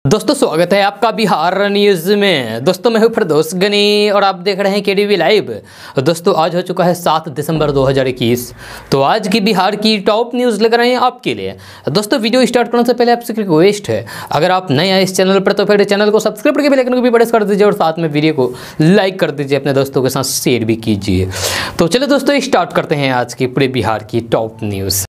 दोस्तों स्वागत है आपका बिहार न्यूज़ में। दोस्तों मैं हूं फिरदौस गनी और आप देख रहे हैं केडीवी लाइव। दोस्तों आज हो चुका है 7 दिसंबर 2021। तो आज की बिहार की टॉप न्यूज़ लेकर आए हैं आपके लिए। दोस्तों वीडियो स्टार्ट करने से पहले आपसे रिक्वेस्ट है, अगर आप नए आए इस चैनल पर तो फिर चैनल को सब्सक्राइब करके बेल आइकन को भी प्रेस कर दीजिए और साथ में वीडियो को लाइक कर दीजिए, अपने दोस्तों के साथ शेयर भी कीजिए। तो चलो दोस्तों स्टार्ट करते हैं आज की पूरे बिहार की टॉप न्यूज़।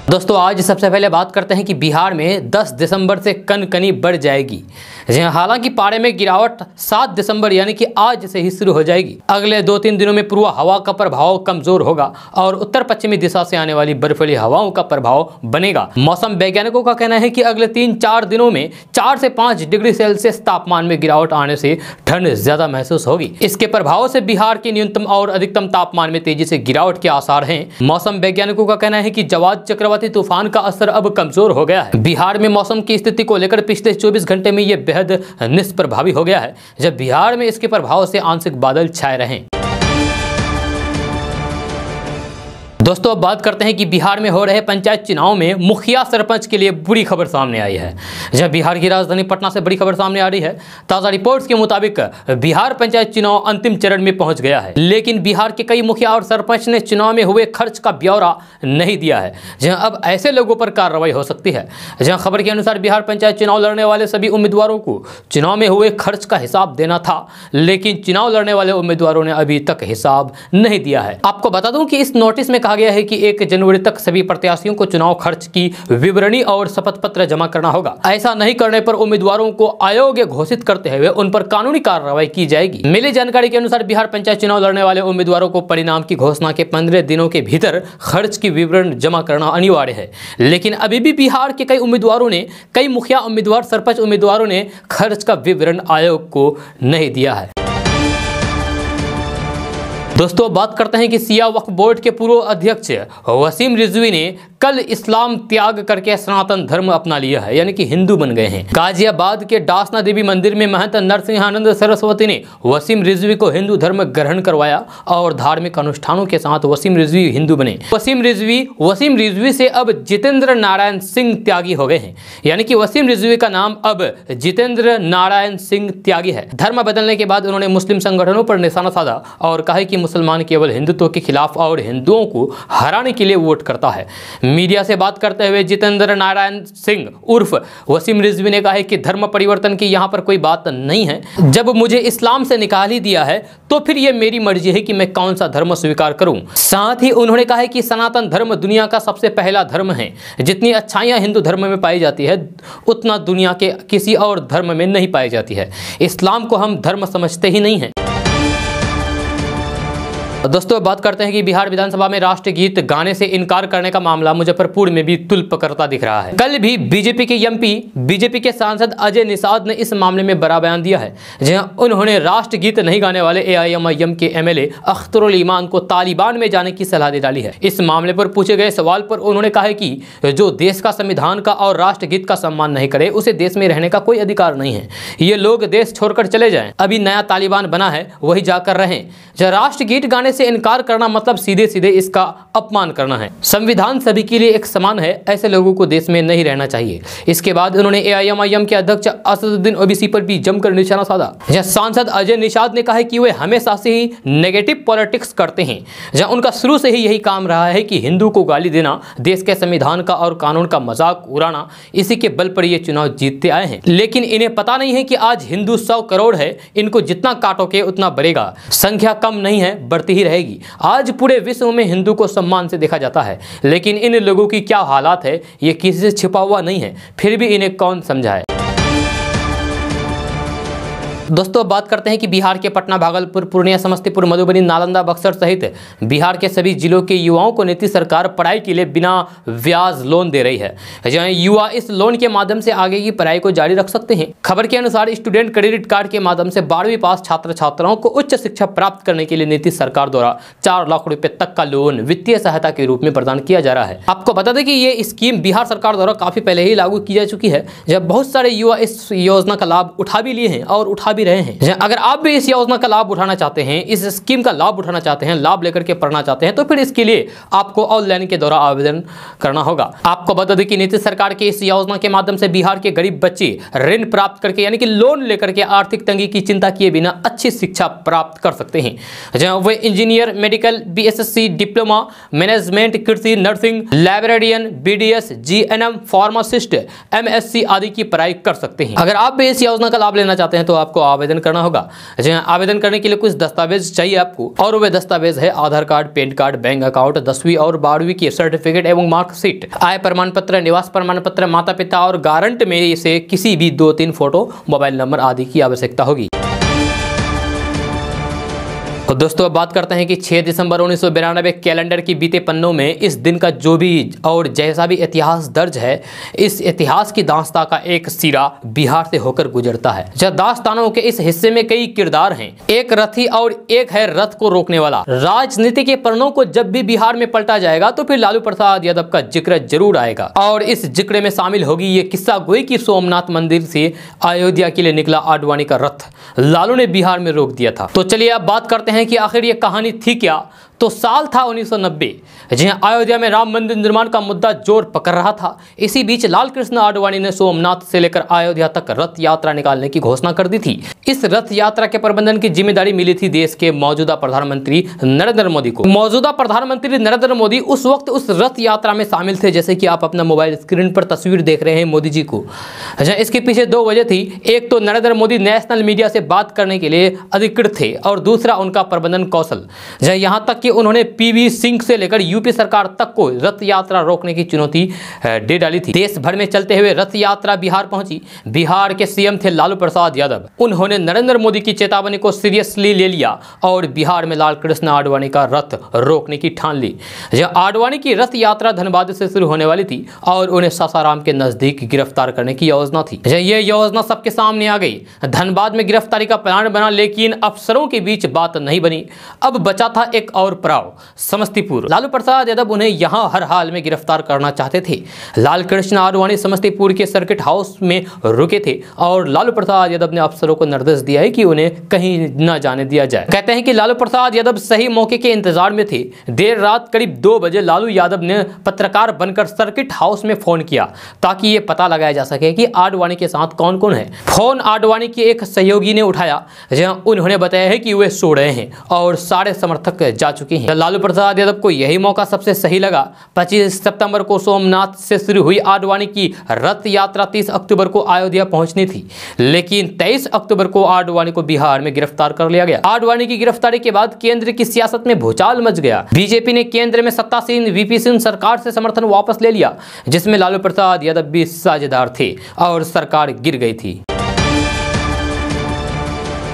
दोस्तों आज सबसे पहले बात करते हैं कि बिहार में 10 दिसंबर से कनकनी बढ़ जाएगी। हालांकि पारे में गिरावट 7 दिसंबर यानी कि आज से ही शुरू हो जाएगी। अगले 2-3 दिनों में पूर्व हवा का प्रभाव कमजोर होगा और उत्तर पश्चिमी दिशा से आने वाली बर्फीली हवाओं का प्रभाव बनेगा। मौसम वैज्ञानिकों का कहना है कि अगले 3-4 दिनों में 4 से 5 डिग्री सेल्सियस तापमान में गिरावट आने से ठंड ज्यादा महसूस होगी। इसके प्रभाव से बिहार के न्यूनतम और अधिकतम तापमान में तेजी से गिरावट के आसार हैं। मौसम वैज्ञानिकों का कहना है कि जवाद चक्रवाती तूफान का असर अब कमजोर हो गया है। बिहार में मौसम की स्थिति को लेकर पिछले 24 घंटे में यह बेहद निष्प्रभावी हो गया है, जब बिहार में इसके प्रभाव से आंशिक बादल छाए रहे। दोस्तों अब बात करते हैं कि बिहार में हो रहे पंचायत चुनाव में मुखिया सरपंच के लिए बुरी खबर सामने आई है। जब बिहार की राजधानी पटना से बड़ी खबर सामने आ रही है। ताज़ा रिपोर्ट्स के मुताबिक बिहार पंचायत चुनाव अंतिम चरण में पहुंच गया है, लेकिन बिहार के कई मुखिया और सरपंच ने चुनाव में हुए खर्च का ब्यौरा नहीं दिया है, जहां अब ऐसे लोगों पर कार्रवाई हो सकती है। जहां खबर के अनुसार बिहार पंचायत चुनाव लड़ने वाले सभी उम्मीदवारों को चुनाव में हुए खर्च का हिसाब देना था, लेकिन चुनाव लड़ने वाले उम्मीदवारों ने अभी तक हिसाब नहीं दिया है। आपको बता दूं कि इस नोटिस में कहा गया है कि 1 जनवरी तक सभी प्रत्याशियों को चुनाव खर्च की विवरणी और शपथ पत्र जमा करना होगा। ऐसा नहीं करने पर उम्मीदवारों को अयोग्य घोषित करते हुए उन पर कानूनी कार्रवाई की जाएगी। मिली जानकारी के अनुसार बिहार पंचायत चुनाव लड़ने वाले उम्मीदवारों को परिणाम की घोषणा के 15 दिनों के भीतर खर्च की विवरण जमा करना अनिवार्य है, लेकिन अभी भी बिहार के कई मुखिया उम्मीदवार, सरपंच उम्मीदवारों ने खर्च का विवरण आयोग को नहीं दिया है। दोस्तों बात करते हैं कि शिया वक्फ बोर्ड के पूर्व अध्यक्ष वसीम रिजवी ने कल इस्लाम त्याग करके सनातन धर्म अपना लिया है, यानी कि हिंदू बन गए हैं। गाजियाबाद के डासना देवी मंदिर में महंत नरसिंहानंद सरस्वती ने वसीम रिजवी को हिंदू धर्म ग्रहण करवाया और धार्मिक अनुष्ठानों के साथ वसीम रिजवी हिंदू बने। वसीम रिजवी से अब जितेंद्र नारायण सिंह त्यागी हो गए हैं, यानी कि वसीम रिजवी का नाम अब जितेंद्र नारायण सिंह त्यागी है। धर्म बदलने के बाद उन्होंने मुस्लिम संगठनों पर निशाना साधा और कहा कि मुसलमान केवल हिंदुत्व के खिलाफ और हिंदुओं को हराने के लिए वोट करता है। मीडिया से बात करते हुए जितेंद्र नारायण सिंह उर्फ वसीम रिजवी ने कहा है कि धर्म परिवर्तन की यहाँ पर कोई बात नहीं है। जब मुझे इस्लाम से निकाल ही दिया है तो फिर ये मेरी मर्जी है कि मैं कौन सा धर्म स्वीकार करूं। साथ ही उन्होंने कहा है कि सनातन धर्म दुनिया का सबसे पहला धर्म है। जितनी अच्छाइयां हिंदू धर्म में पाई जाती है उतना दुनिया के किसी और धर्म में नहीं पाई जाती है। इस्लाम को हम धर्म समझते ही नहीं हैं। दोस्तों बात करते हैं कि बिहार विधानसभा में राष्ट्रगीत गाने से इनकार करने का मामला मुजफ्फरपुर में भी तुल पकड़ता दिख रहा है। कल भी बीजेपी के सांसद अजय निषाद ने इस मामले में बड़ा बयान दिया है, जहां उन्होंने राष्ट्रगीत नहीं गाने वाले AIMIM के MLA अख्तरुल ईमान को तालिबान में जाने की सलाह दे डाली है। इस मामले पर पूछे गए सवाल पर उन्होंने कहा है कि जो देश का संविधान का और राष्ट्रगीत का सम्मान नहीं करे उसे देश में रहने का कोई अधिकार नहीं है। ये लोग देश छोड़कर चले जाएं। अभी नया तालिबान बना है, वही जाकर रहें। राष्ट्रगीत गाने से इनकार करना मतलब सीधे सीधे इसका अपमान करना है। संविधान सभी के लिए एक समान है, ऐसे लोगों को देश में नहीं रहना चाहिए। इसके बाद उन्होंने AIMIM के अध्यक्ष असदुद्दीन ओवैसी पर भी जमकर निशाना साधा। जहां सांसद अजय निषाद ने कहा कि वे हमेशा से ही नेगेटिव पॉलिटिक्स करते हैं, जहां उनका शुरू से ही यही काम रहा है कि हिंदू को गाली देना, देश के संविधान का और कानून का मजाक उड़ाना। इसी के बल पर ये चुनाव जीतते आए हैं, लेकिन इन्हें पता नहीं है कि आज हिंदू 100 करोड़ है। इनको जितना काटोगे उतना बढ़ेगा, संख्या कम नहीं है, बढ़ती ही रहेगी। आज पूरे विश्व में हिंदू को सम्मान से देखा जाता है, लेकिन इन लोगों की क्या हालात है ये किसी से छिपा हुआ नहीं है, फिर भी इन्हें कौन समझाए। दोस्तों बात करते हैं कि बिहार के पटना, भागलपुर, पूर्णिया, समस्तीपुर, मधुबनी, नालंदा, बक्सर सहित बिहार के सभी जिलों के युवाओं को नीतीश सरकार पढ़ाई के लिए बिना ब्याज लोन दे रही है, जहां युवा इस लोन के माध्यम से आगे की पढ़ाई को जारी रख सकते हैं। खबर के अनुसार स्टूडेंट क्रेडिट कार्ड के माध्यम से 12वीं पास छात्र छात्राओं को उच्च शिक्षा प्राप्त करने के लिए नीतीश सरकार द्वारा 4 लाख रुपए तक का लोन वित्तीय सहायता के रूप में प्रदान किया जा रहा है। आपको बता दें कि ये स्कीम बिहार सरकार द्वारा काफी पहले ही लागू की जा चुकी है, जब बहुत सारे युवा इस योजना का लाभ उठा भी लिए हैं और उठा भी रहे हैं। अगर आप भी इस योजना का लाभ उठाना चाहते हैं, इस स्कीम का लाभ उठाना चाहते हैं, लाभ लेकर के पढ़ना चाहते हैं, तो फिर इसके लिए आपको ऑनलाइन के द्वारा आवेदन करना होगा। आपको बता दें कि नीतीश सरकार की इस योजना के माध्यम से बिहार के गरीब बच्चे ऋण प्राप्त करके यानी कि लोन लेकर के आर्थिक तंगी की चिंता किए बिना अच्छी शिक्षा प्राप्त कर सकते हैं। जहां वे engineer, medical, BSc, diploma, management, कृषि, nursing, librarian, BDS, GNM, pharmacist, MSc आदि की पढ़ाई कर सकते हैं। अगर आप भी इस योजना का लाभ लेना चाहते हैं तो आपको आवेदन करना होगा। जहां आवेदन करने के लिए कुछ दस्तावेज चाहिए आपको, और वे दस्तावेज है Aadhaar card, PAN card, bank account, 10वीं और 12वीं की सर्टिफिकेट एवं मार्कशीट, आय प्रमाण पत्र, निवास प्रमाण पत्र, माता पिता और गारंट में से किसी भी 2-3 फोटो, मोबाइल नंबर आदि की आवश्यकता होगी। तो दोस्तों अब बात करते हैं कि 6 दिसंबर 1992 कैलेंडर की बीते पन्नों में इस दिन का जो भी और जैसा भी इतिहास दर्ज है, इस इतिहास की दास्तां का एक सिरा बिहार से होकर गुजरता है। जब दास्तानों के इस हिस्से में कई किरदार हैं, एक रथी और एक है रथ को रोकने वाला। राजनीति के पन्नों को जब भी बिहार में पलटा जाएगा तो फिर लालू प्रसाद यादव का जिक्र जरूर आएगा, और इस जिक्र में शामिल होगी ये किस्सा गोई कि सोमनाथ मंदिर से अयोध्या के लिए निकला आडवाणी का रथ लालू ने बिहार में रोक दिया था। तो चलिए अब बात करते हैं कि आखिर ये कहानी थी क्या। तो साल था 1990, जहां अयोध्या में राम मंदिर निर्माण का मुद्दा जोर पकड़ रहा था। इसी बीच लाल कृष्ण आडवाणी ने सोमनाथ से लेकर अयोध्या तक रथ यात्रा निकालने की घोषणा कर दी थी। इस रथ यात्रा के प्रबंधन की जिम्मेदारी मिली थी देश के मौजूदा प्रधानमंत्री नरेंद्र मोदी को। मौजूदा प्रधानमंत्री नरेंद्र मोदी उस वक्त उस रथ यात्रा में शामिल थे, जैसे कि आप अपना मोबाइल स्क्रीन पर तस्वीर देख रहे हैं मोदी जी को। इसके पीछे 2 वजह थी। एक तो नरेंद्र मोदी नेशनल मीडिया से बात करने के लिए अधिकृत थे, और दूसरा उनका प्रबंधन कौशल। यहाँ तक कि उन्होंने पीवी सिंह से लेकर यूपी सरकार तक को रथ यात्रा रोकने की चुनौती दे डाली थी। देश भर में चलते हुए रथ यात्रा बिहार पहुंची। बिहार के सीएम थे लालू प्रसाद यादव। उन्होंने नरेंद्र मोदी की चेतावनी को सीरियसली ले लिया और बिहार में लाल कृष्ण आडवाणी का रथ रोकने की ठान ली। आडवाणी की रथ यात्रा धनबाद से शुरू होने वाली थी और उन्हें सासाराम के नजदीक गिरफ्तार करने की योजना थी। यह योजना सबके सामने आ गई। धनबाद में गिरफ्तारी का प्लान बना, लेकिन अफसरों के बीच बात नहीं बनी। अब बचा था एक और पड़ाव, समस्तीपुर। लालू प्रसाद यादव उन्हें यहां हर हाल में गिरफ्तार करना चाहते थे। लाल कृष्ण आडवाणी समस्तीपुर के सर्किट हाउस में रुके थे और लालू प्रसाद यादव ने अफसरों को निर्देश दिया है कि उन्हें कहीं न जाने दिया जाए। कहते हैं कि लालू प्रसाद यादव सही मौके के इंतजार में थे। देर रात करीब 2 बजे लालू यादव ने पत्रकार बनकर सर्किट हाउस में फोन किया ताकि ये पता लगाया जा सके कि आडवाणी के साथ कौन कौन है। फोन आडवाणी के एक सहयोगी ने उठाया, जहां उन्होंने बताया है कि वे सो रहे हैं और सारे समर्थक जा चुके हैं। लालू प्रसाद यादव को यही मौका सबसे सही लगा। 25 सितंबर को सोमनाथ से शुरू हुई आडवाणी की रथ यात्रा 30 अक्टूबर को अयोध्या पहुंचनी थी, लेकिन 23 अक्टूबर को आडवाणी को बिहार में गिरफ्तार कर लिया गया। आडवाणी की गिरफ्तारी के बाद केंद्र की सियासत में भूचाल मच गया। बीजेपी ने केंद्र में सत्तासीन वीपी सिंह सरकार से समर्थन वापस ले लिया, जिसमें लालू प्रसाद यादव भी साझेदार थे और सरकार गिर गई थी।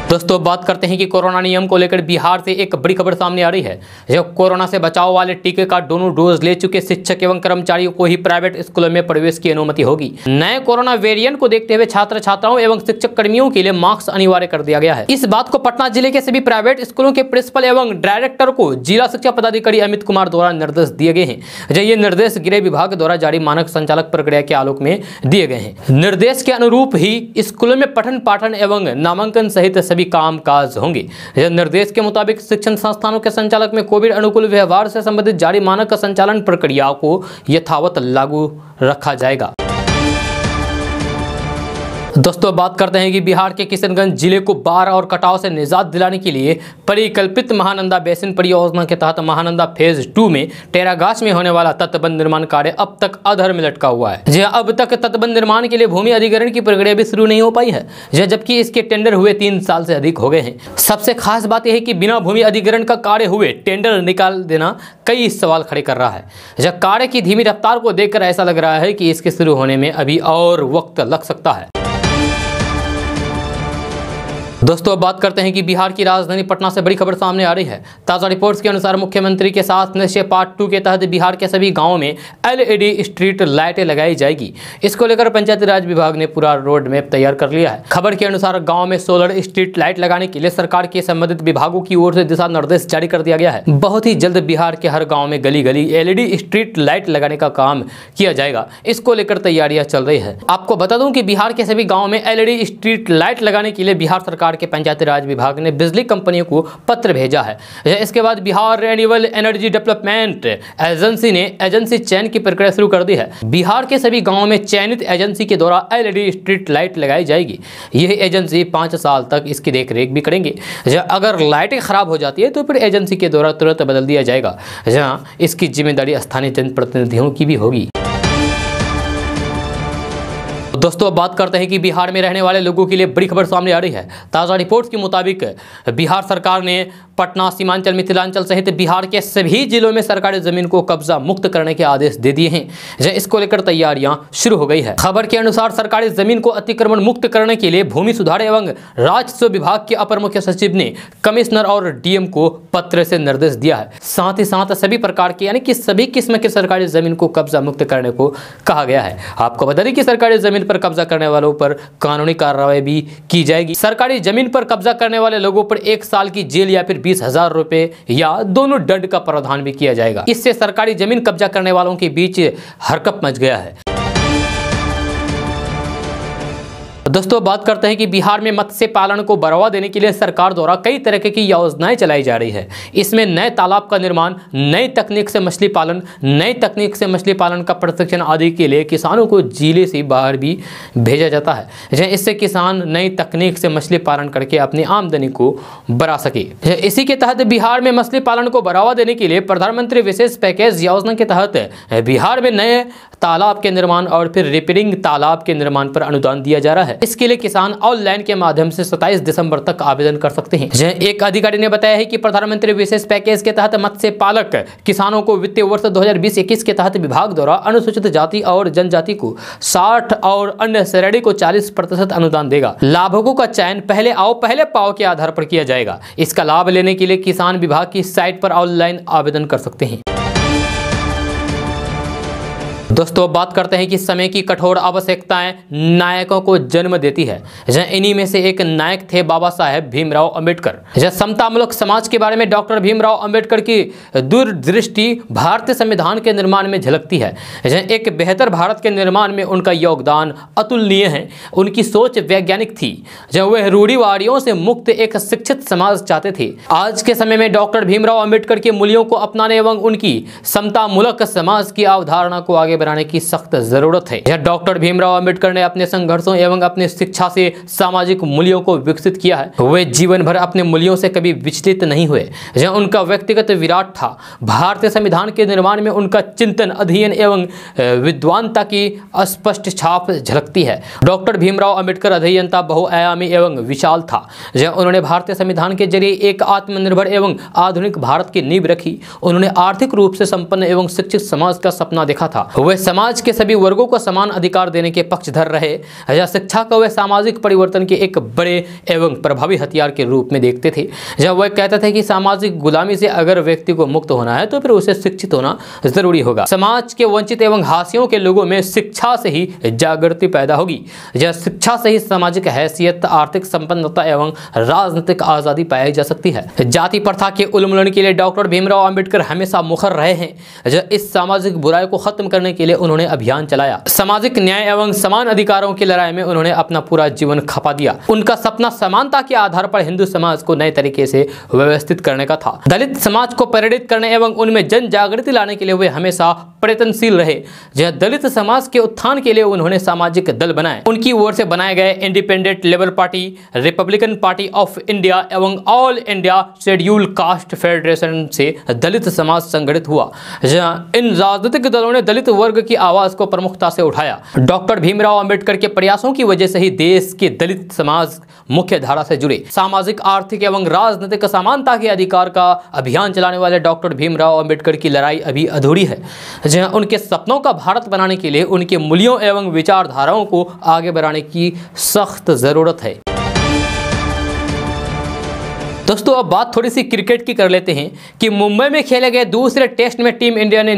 दोस्तों बात करते हैं कि कोरोना नियम को लेकर बिहार से एक बड़ी खबर सामने आ रही है। जब कोरोना से बचाव वाले टीके का दोनों डोज ले चुके शिक्षक एवं कर्मचारियों को ही प्राइवेट स्कूलों में प्रवेश की अनुमति होगी। नए कोरोना वेरिएंट को देखते हुए छात्र छात्राओं एवं शिक्षक कर्मियों के लिए मास्क अनिवार्य कर दिया गया है। इस बात को पटना जिले के सभी प्राइवेट स्कूलों के प्रिंसिपल एवं डायरेक्टर को जिला शिक्षा पदाधिकारी अमित कुमार द्वारा निर्देश दिए गए हैं। ये निर्देश गृह विभाग द्वारा जारी मानक संचालक प्रक्रिया के आलोक में दिए गए हैं। निर्देश के अनुरूप ही स्कूलों में पठन पाठन एवं नामांकन सहित सभी काम काज होंगे। यह निर्देश के मुताबिक शिक्षण संस्थानों के संचालक में कोविड अनुकूल व्यवहार से संबंधित जारी मानक संचालन प्रक्रियाओं को यथावत लागू रखा जाएगा। दोस्तों बात करते हैं कि बिहार के किशनगंज जिले को बाढ़ और कटाव से निजात दिलाने के लिए परिकल्पित महानंदा बेसिन परियोजना के तहत महानंदा फेज 2 में टेरागाछ में होने वाला तटबंध निर्माण कार्य अब तक अधर में लटका हुआ है। जी अब तक तटबंध निर्माण के लिए भूमि अधिग्रहण की प्रक्रिया भी शुरू नहीं हो पाई है, जबकि इसके टेंडर हुए 3 साल से अधिक हो गए हैं। सबसे खास बात यह है कि बिना भूमि अधिग्रहण का कार्य हुए टेंडर निकाल देना कई सवाल खड़े कर रहा है। जब कार्य की धीमी रफ्तार को देखकर ऐसा लग रहा है कि इसके शुरू होने में अभी और वक्त लग सकता है। दोस्तों अब बात करते हैं कि बिहार की राजधानी पटना से बड़ी खबर सामने आ रही है। ताज़ा रिपोर्ट्स के अनुसार मुख्यमंत्री के साथ निश्चय पार्ट 2 के तहत बिहार के सभी गांवों में एलईडी स्ट्रीट लाइटें लगाई जाएगी। इसको लेकर पंचायती राज विभाग ने पूरा रोड मैप तैयार कर लिया है। खबर के अनुसार गाँव में सोलर स्ट्रीट लाइट लगाने के लिए सरकार के संबंधित विभागों की ओर से दिशा निर्देश जारी कर दिया गया है। बहुत ही जल्द बिहार के हर गाँव में गली गली एलईडी स्ट्रीट लाइट लगाने का काम किया जाएगा। इसको लेकर तैयारियां चल रही है। आपको बता दूं कि बिहार के सभी गाँव में एलईडी स्ट्रीट लाइट लगाने के लिए बिहार सरकार सरकार के पंचायती राज विभाग ने बिजली कंपनियों को पत्र भेजा है। इसके बाद Bihar renewable energy development agency ने एजेंसी चयन की प्रक्रिया शुरू कर दी है। बिहार के सभी गाँवों में चयनित एजेंसी के द्वारा LED स्ट्रीट लाइट लगाई जाएगी। यह एजेंसी 5 साल तक इसकी देखरेख भी करेंगे। अगर लाइटें खराब हो जाती है तो फिर एजेंसी के द्वारा तुरंत बदल दिया जाएगा, जहां इसकी जिम्मेदारी स्थानीय जनप्रतिनिधियों की भी होगी। दोस्तों अब बात करते हैं कि बिहार में रहने वाले लोगों के लिए बड़ी खबर सामने आ रही है। ताज़ा रिपोर्ट्स के मुताबिक बिहार सरकार ने पटना, सीमांचल, मिथिलांचल सहित बिहार के सभी जिलों में सरकारी जमीन को कब्जा मुक्त करने के आदेश दे दिए हैं। इसको लेकर तैयारियां शुरू हो गई है। खबर के अनुसार सरकारी जमीन को अतिक्रमण मुक्त करने के लिए भूमि सुधार एवं राजस्व विभाग के अपर मुख्य सचिव ने कमिश्नर और DM को पत्र से निर्देश दिया है। साथ ही साथ सभी प्रकार के यानी कि सभी किस्म के सरकारी जमीन को कब्जा मुक्त करने को कहा गया है। आपको बता दें कि सरकारी जमीन पर कब्जा करने वालों पर कानूनी कार्रवाई भी की जाएगी। सरकारी जमीन पर कब्जा करने वाले लोगों पर 1 साल की जेल या फिर 20,000 रुपए या दोनों दंड का प्रावधान भी किया जाएगा। इससे सरकारी जमीन कब्जा करने वालों के बीच हरकत मच गया है। दोस्तों बात करते हैं कि बिहार में मत्स्य पालन को बढ़ावा देने के लिए सरकार द्वारा कई तरह की योजनाएं चलाई जा रही है। इसमें नए तालाब का निर्माण, नई तकनीक से मछली पालन, नई तकनीक से मछली पालन का प्रशिक्षण आदि के लिए किसानों को जिले से बाहर भी भेजा जाता है। इससे किसान नई तकनीक से मछली पालन करके अपनी आमदनी को बढ़ा सके। इसी के तहत बिहार में मछली पालन को बढ़ावा देने के लिए प्रधानमंत्री विशेष पैकेज योजना के तहत बिहार में नए तालाब के निर्माण और फिर रिपेयरिंग तालाब के निर्माण पर अनुदान दिया जा रहा है। इसके लिए किसान ऑनलाइन के माध्यम से 27 दिसंबर तक आवेदन कर सकते हैं। एक अधिकारी ने बताया है कि प्रधानमंत्री विशेष पैकेज के तहत मत्स्य पालक किसानों को वित्तीय वर्ष 2020-21 के तहत विभाग द्वारा अनुसूचित जाति और जनजाति को 60 और अन्य श्रेणी को 40% अनुदान देगा। लाभुकों का चयन पहले आओ पहले पाओ के आधार पर किया जाएगा। इसका लाभ लेने के लिए किसान विभाग की साइट पर ऑनलाइन आवेदन कर सकते हैं। दोस्तों बात करते हैं कि समय की कठोर आवश्यकताएं नायकों को जन्म देती है। इन्हीं में से एक नायक थे बाबा साहेब भीमराव अंबेडकर। समतामूलक समाज के बारे में डॉक्टर भीमराव अंबेडकर की दूरदृष्टि भारतीय संविधान के निर्माण में झलकती है। एक बेहतर भारत के निर्माण में उनका योगदान अतुलनीय है। उनकी सोच वैज्ञानिक थी। वह रूढ़िवादियों से मुक्त एक शिक्षित समाज चाहते थे। आज के समय में डॉक्टर भीमराव अंबेडकर के मूल्यों को अपनाने एवं उनकी समतामूलक समाज की अवधारणा को आगे बढ़ाने की सख्त जरूरत है। यह डॉक्टर भीमराव अंबेडकर ने अपने संघर्षों एवं अपने शिक्षा से सामाजिक मूल्यों को विकसित किया है। वे जीवन भर अपने मूल्यों से कभी विचलित नहीं हुए। यह उनका व्यक्तिगत विराट था। भारतीय संविधान के निर्माण में उनका चिंतन, अध्ययन एवं विद्वानता की स्पष्ट छाप झलकती है। डॉक्टर भीमराव अंबेडकर अध्ययनता बहुआयामी एवं विशाल था। उन्होंने भारतीय संविधान के जरिए एक आत्मनिर्भर एवं आधुनिक भारत की नींव रखी। उन्होंने आर्थिक रूप से संपन्न एवं शिक्षित समाज का सपना देखा था। वे समाज के सभी वर्गों को समान अधिकार देने के पक्षधर रहे। शिक्षा को वे सामाजिक परिवर्तन के एक बड़े एवं प्रभावी हथियार के रूप में देखते थे। जब वह कहते थे कि सामाजिक गुलामी से अगर व्यक्ति को मुक्त होना है तो फिर उसे शिक्षित होना जरूरी होगा। समाज के वंचित एवं हाशियों के लोगों में शिक्षा से ही जागृति पैदा होगी। यह शिक्षा से ही सामाजिक हैसियत, आर्थिक संपन्नता एवं राजनीतिक आजादी पाई जा सकती है। जाति प्रथा के उन्मूलन के लिए डॉक्टर भीमराव अंबेडकर हमेशा मुखर रहे हैं। इस सामाजिक बुराई को खत्म करने के लिए उन्होंने अभियान चलाया। सामाजिक न्याय एवं समान अधिकारों की लड़ाई में उन्होंने अपना पूरा जीवन खपा दिया। उनका सपना समानता के आधार पर हिंदू समाज को नए तरीके से व्यवस्थित करने का था। दलित समाज को प्रेरित करने एवं उनमें जन जागृति लाने के लिए वे हमेशा प्रयत्नशील रहे। दलित समाज के उत्थान के लिए उन्होंने सामाजिक दल बनाए। उनकी ओर से बनाए गए Independent Labour Party, Republican Party of India एवं All India Scheduled Caste Federation से दलित समाज संगठित हुआ। इन राजनीतिक दलों ने दलित वर्ग की आवाज को प्रमुखता से उठाया। डॉक्टर भीमराव अंबेडकर के प्रयासों की वजह से ही देश के दलित समाज मुख्य धारा से जुड़े। सामाजिक, आर्थिक एवं राजनीतिक समानता के अधिकार का अभियान चलाने वाले डॉक्टर भीमराव अंबेडकर की लड़ाई अभी अधूरी है। उनके सपनों का भारत बनाने के लिए उनके मूल्यों एवं विचारधाराओं को आगे बढ़ाने की सख्त जरूरत है। दोस्तों अब बात थोड़ी सी क्रिकेट की कर लेते हैं कि मुंबई में खेले गए दूसरे टेस्ट में टीम इंडिया ने